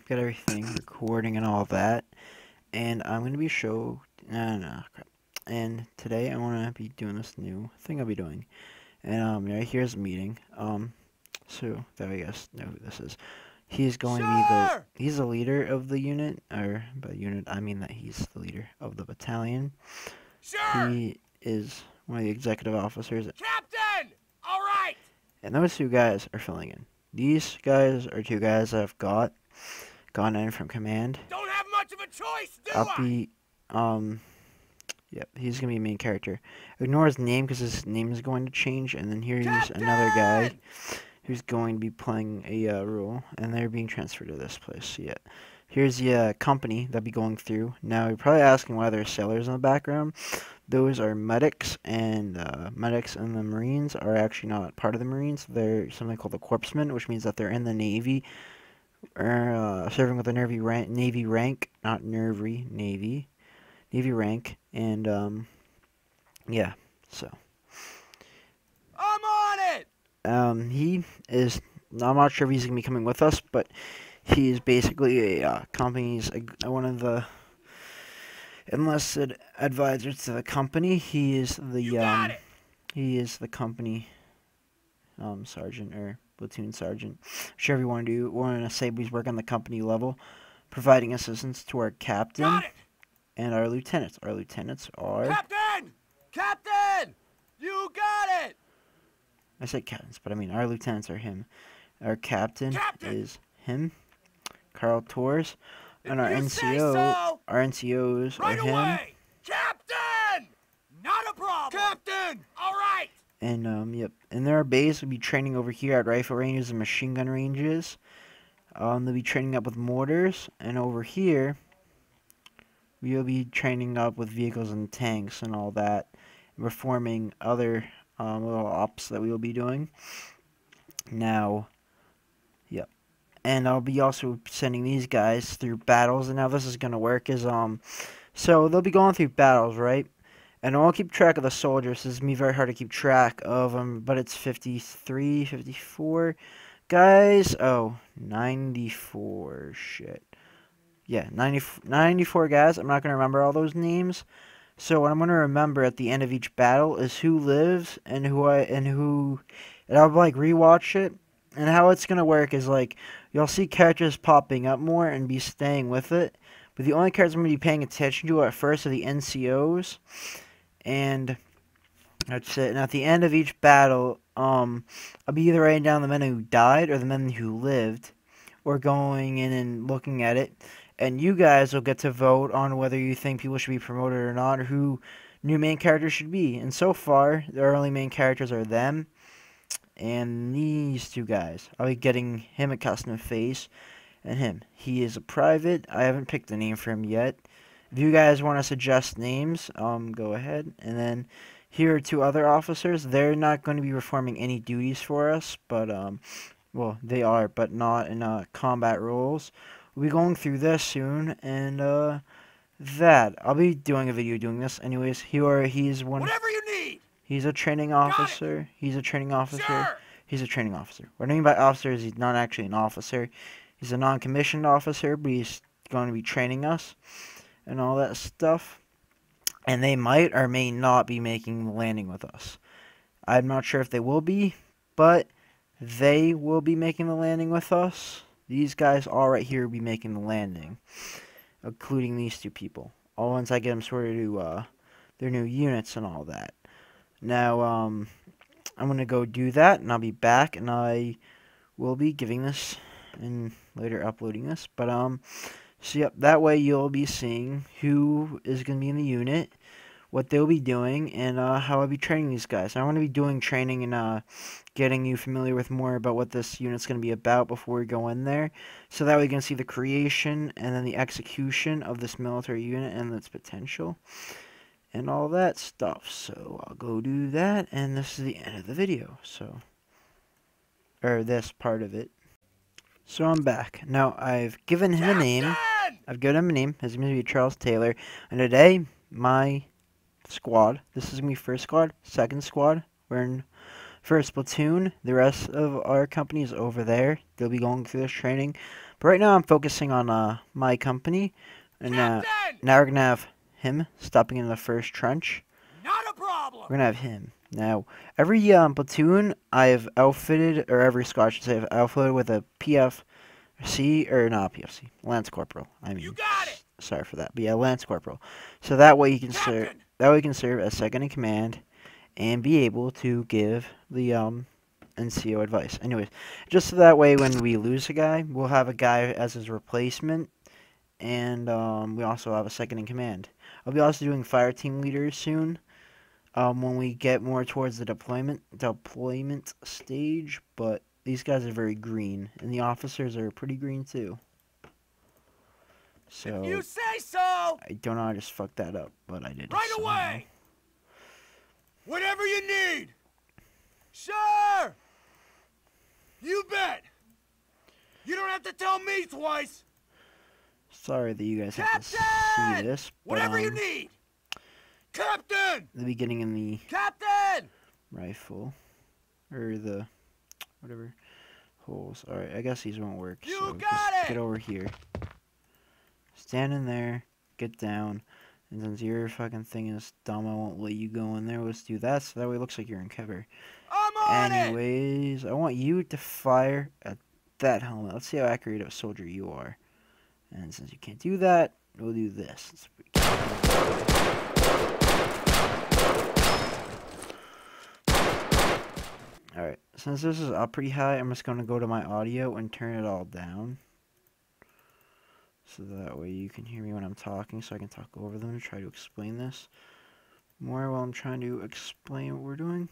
got everything recording and all that, and I'm gonna be crap. And today I want to be doing this new thing I'll be doing, and right here's a meeting. So that I guess know who this is. He's going to be he's the leader of the unit, or by unit I mean that he's the leader of the battalion. Sure! He is one of the executive officers, Captain! All right! and those two guys are filling in. These guys are two guys I've gone in from command. Don't have much of a choice, do I'll I? be, yep, he's gonna be a main character. Ignore his name because his name is going to change, and then here's another guy Captain! who's going to be playing a role, and they're being transferred to this place. Yeah, here's the company that'll be going through. Now you're probably asking why there's sailors in the background. Those are medics, and medics and the Marines are actually not part of the Marines. They're something called the corpsmen, which means that they're in the Navy, serving with a Navy rank, not nervy, Navy rank, and yeah, so I'm on it! he is. I'm not sure if he's gonna be coming with us, but he is basically a company's one of the enlisted advisors to the company. He is You got the it! he is the company sergeant or platoon sergeant, whichever you want to do. Want to say he's working on the company level, providing assistance to our captain Got it! and our lieutenants. Our lieutenants are. Captain! Captain! You got it! I said captains, but I mean our lieutenants are him. Our captain is him, Carl Torres, and our You say NCO, so! our NCOs Right are him. away! Captain! Not a problem! Captain! All right! And yep, in their base will be training over here at rifle ranges and machine gun ranges. They'll be training up with mortars, and over here we'll be training up with vehicles and tanks and all that. We're forming other little ops that we will be doing. Now, yep. And I'll be also sending these guys through battles. And how this is gonna work is so they'll be going through battles, right? And I'll keep track of the soldiers. This is me very hard to keep track of them, but it's 53, 54 guys. Oh, 94. Shit. Yeah, 94 guys. I'm not gonna remember all those names. So what I'm gonna remember at the end of each battle is who lives and and I'll like rewatch it. And how it's gonna work is like you'll see characters popping up more and be staying with it. But the only characters I'm gonna be paying attention to at first are the NCOs, and that's it. And at the end of each battle, I'll be either writing down the men who died or the men who lived, or going in and looking at it. And you guys will get to vote on whether you think people should be promoted or not, or who new main characters should be. And so far, the early main characters are them and these two guys. I'll be getting him a custom face and him. He is a private. I haven't picked a name for him yet. If you guys want to suggest names, go ahead. And then here are two other officers. They're not going to be performing any duties for us, but well, they are, but not in combat roles. We'll be going through this soon, and that I'll be doing a video doing this. Anyways, he's one. Whatever you need! He's a training officer. He's a training officer. Sure! He's a training officer. What I mean by officer is he's not actually an officer. He's a non-commissioned officer, but he's going to be training us and all that stuff. And they might or may not be making the landing with us. I'm not sure if they will be, but they will be making the landing with us. These guys all right here will be making the landing, including these two people. All once I get them sorted to their new units and all that. Now, I'm going to go do that, and I'll be back, and I will be giving this and later uploading this. But, so yep, that way you'll be seeing who is going to be in the unit, what they'll be doing, and how I'll be training these guys. I want to be doing training and getting you familiar with more about what this unit's going to be about before we go in there. So that way you can see the creation and then the execution of this military unit and its potential and all that stuff. So I'll go do that, and this is the end of the video. So, or this part of it. So I'm back. Now I've given him a name. I've given him a name. His name is going to be Charles Taylor. And today, my squad. This is going to be first squad, second squad. We're in first platoon. The rest of our company is over there. They'll be going through this training. But right now I'm focusing on my company, and now we're gonna have him stopping in the first trench. Not a problem. We're gonna have him. Now, every platoon I've outfitted, or every squad I should say, I've outfitted with a PFC, or not PFC, Lance Corporal. I mean, You got it. sorry for that, but yeah, Lance Corporal. So that way you can serve. Captain. That way you can serve as second in command, and be able to give the NCO advice. Anyways, just so that way when we lose a guy, we'll have a guy as his replacement, and we also have a second in command. I'll be also doing fire team leaders soon. When we get more towards the deployment stage, but these guys are very green, and the officers are pretty green too. So If you say so. I don't know, I just fucked that up, but I did. Right somehow. away. Whatever you need. Sure. You bet. You don't have to tell me twice. Sorry that you guys have to see Captain! this, but Whatever you need. Captain. the beginning in the Captain. rifle, or the whatever holes. All right, I guess these won't work. You So got just it! get over here, stand in there, get down, and since your fucking thing is dumb, I won't let you go in there. Let's do that so that way it looks like you're in cover. I'm on it. Anyways, I want you to fire at that helmet. Let's see how accurate of a soldier you are. And since you can't do that, we'll do this. It's pretty cool. Alright, since this is up pretty high, I'm just going to go to my audio and turn it all down. So that way you can hear me when I'm talking, so I can talk over them and try to explain this more while I'm trying to explain what we're doing.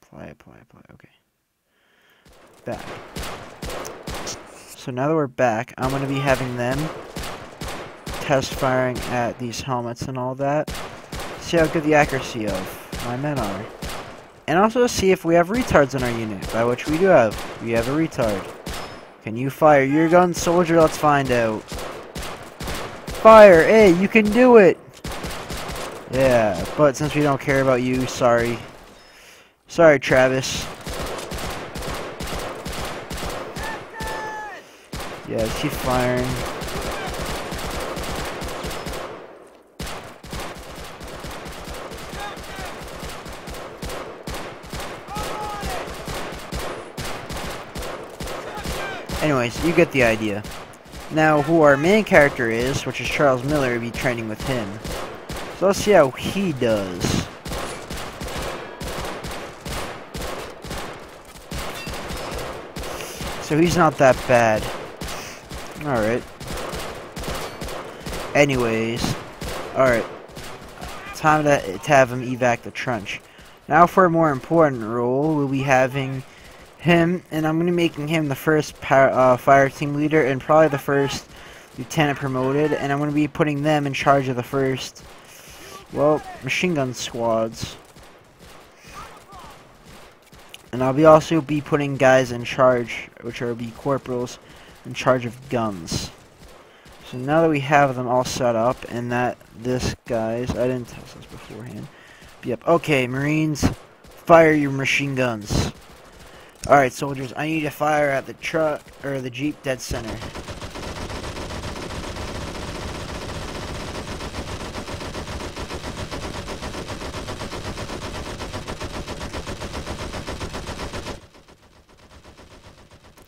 Apply, okay. Back. So now that we're back, I'm going to be having them test firing at these helmets and all that. See how good the accuracy of my men are. And also see if we have retards in our unit, by which we do have. We have a retard. Can you fire your gun, soldier? Let's find out. Fire! Hey, you can do it! Yeah, but since we don't care about you, sorry. Sorry, Travis. Yeah, keep firing. Anyways, you get the idea. Now, who our main character is, which is Charles Miller, will be training with him. So let's see how he does. So he's not that bad. Alright. Anyways. Alright. Time to have him evac the trench. Now for a more important role, we'll be having him, and I'm going to be making him the first fire team leader and probably the first lieutenant promoted, and I'm going to be putting them in charge of the first, well, machine gun squads. And I'll be also be putting guys in charge, which are be corporals, in charge of guns. So now that we have them all set up, and that this guys, I didn't test this beforehand. Yep. Okay, Marines, fire your machine guns. Alright, soldiers, I need to fire at the truck, or the Jeep dead center.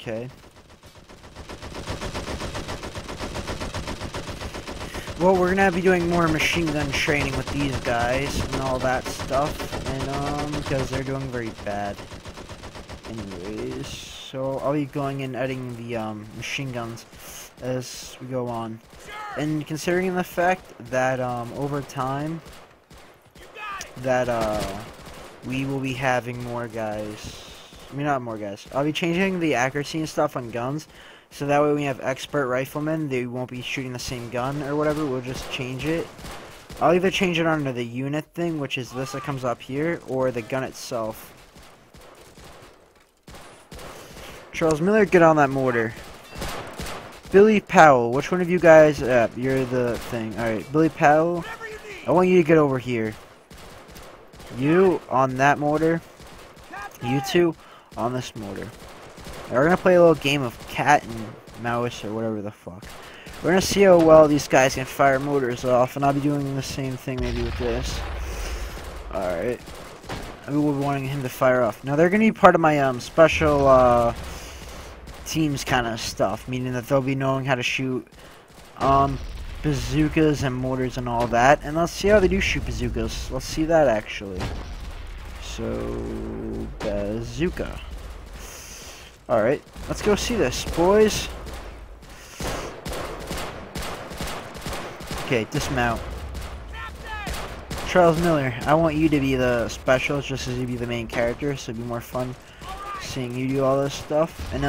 Okay. Well, we're gonna be doing more machine gun training with these guys and all that stuff, and because they're doing very bad. Anyways, so I'll be going and editing the machine guns as we go on. And considering the fact that over time that we will be having more guys. I mean, not more guys. I'll be changing the accuracy and stuff on guns, so that way when we have expert riflemen, they won't be shooting the same gun or whatever. We'll just change it. I'll either change it onto the unit thing, which is this that comes up here, or the gun itself. Charles Miller, get on that mortar. Billy Powell, which one of you guys? You're the thing. Alright, Billy Powell, I want you to get over here. You on that mortar. You two on this mortar. Now we're gonna play a little game of cat and mouse or whatever the fuck. We're gonna see how well these guys can fire mortars off, and I'll be doing the same thing maybe with this. Alright. We will be wanting him to fire off. Now they're gonna be part of my special teams kind of stuff, meaning that they'll be knowing how to shoot bazookas and mortars and all that. And let's see how they do shoot bazookas. Let's see that actually. So bazooka. Alright, let's go see this, boys. Okay, dismount. Charles Miller, I want you to be the specialist just as you be the main character, so it'd be more fun seeing you do all this stuff. And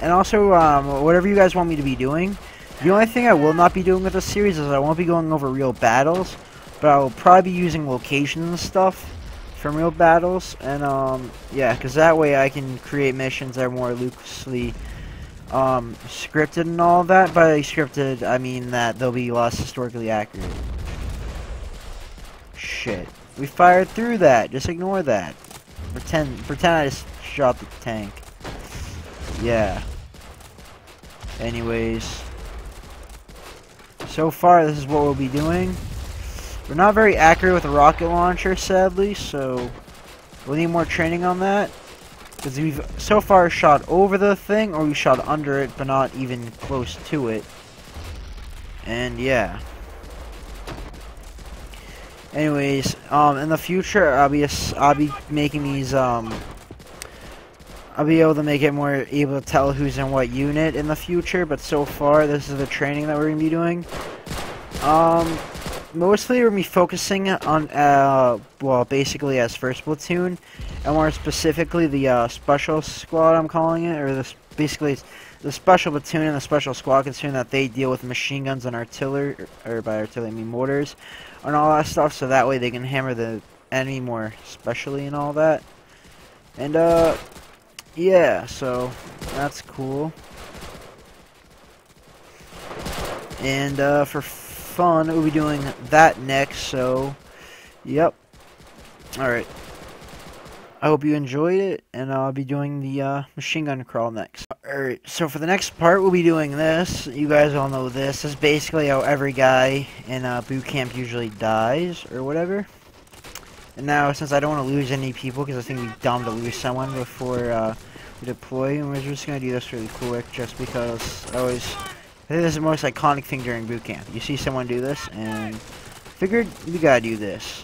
also, whatever you guys want me to be doing. The only thing I will not be doing with this series is I won't be going over real battles, but I will probably be using locations and stuff from real battles, and yeah, because that way I can create missions that are more loosely scripted and all that. By scripted, I mean that they'll be less historically accurate. Shit, we fired through that. Just ignore that. Pretend I just shot the tank. Yeah. Anyways, so far this is what we'll be doing. We're not very accurate with a rocket launcher, sadly, so we'll need more training on that. Because we've so far shot over the thing, or we shot under it, but not even close to it. And yeah. Anyways, in the future, I'll be making these, I'll be able to make it more able to tell who's in what unit in the future, but so far, this is the training that we're going to be doing. Mostly we're going to be focusing on, well, basically as first platoon, and more specifically the, special squad, I'm calling it, or this, basically, the special platoon and the special squad platoon that they deal with machine guns and artillery, or by artillery I mean mortars, and all that stuff, so that way they can hammer the enemy more specially and all that. And, yeah, so, that's cool. And, for fun, we'll be doing that next, so, yep. Alright. I hope you enjoyed it, and I'll be doing the, machine gun crawl next. Alright, so for the next part, we'll be doing this. You guys all know this. This is basically how every guy in, boot camp usually dies, or whatever. And now, since I don't want to lose any people, because I think it'd be dumb to lose someone before, we deploy, and we're just going to do this really quick, just because I think this is the most iconic thing during boot camp. You see someone do this, and figured we gotta do this.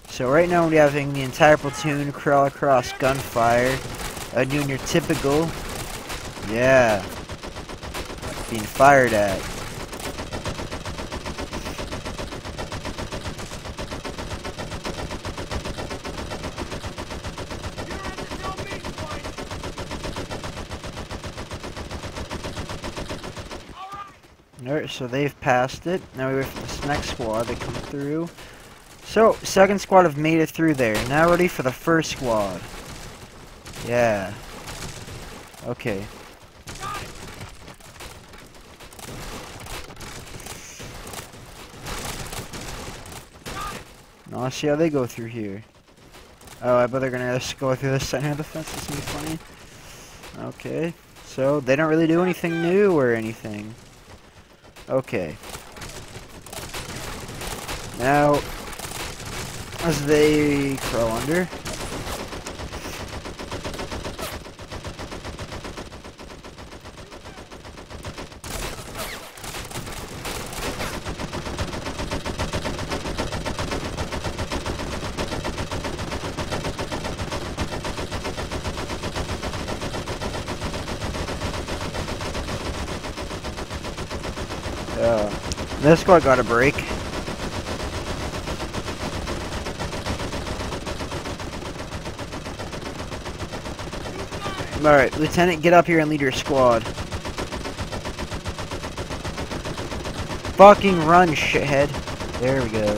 So right now we're having the entire platoon crawl across gunfire, doing your typical, yeah, being fired at. Alright, so they've passed it. Now we wait for this next squad to come through. So, second squad have made it through there. Now ready for the first squad. Yeah. Okay. Now let's see how they go through here. Oh, I bet they're gonna just go through the center of the fence. This is gonna be funny. Okay. So, they don't really do anything new or anything. Okay. Now, as they crawl under. This squad got a break. Alright, Lieutenant, get up here and lead your squad. Fucking run, shithead. There we go.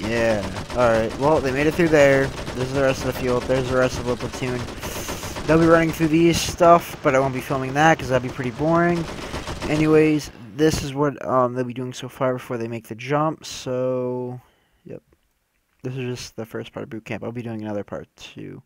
Yeah. Alright, well, they made it through there. This is the rest of the field. There's the rest of the platoon. They'll be running through these stuff, but I won't be filming that because that'd be pretty boring. Anyways, this is what they'll be doing so far before they make the jump, so, yep. this is just the first part of boot camp. I'll be doing another part too.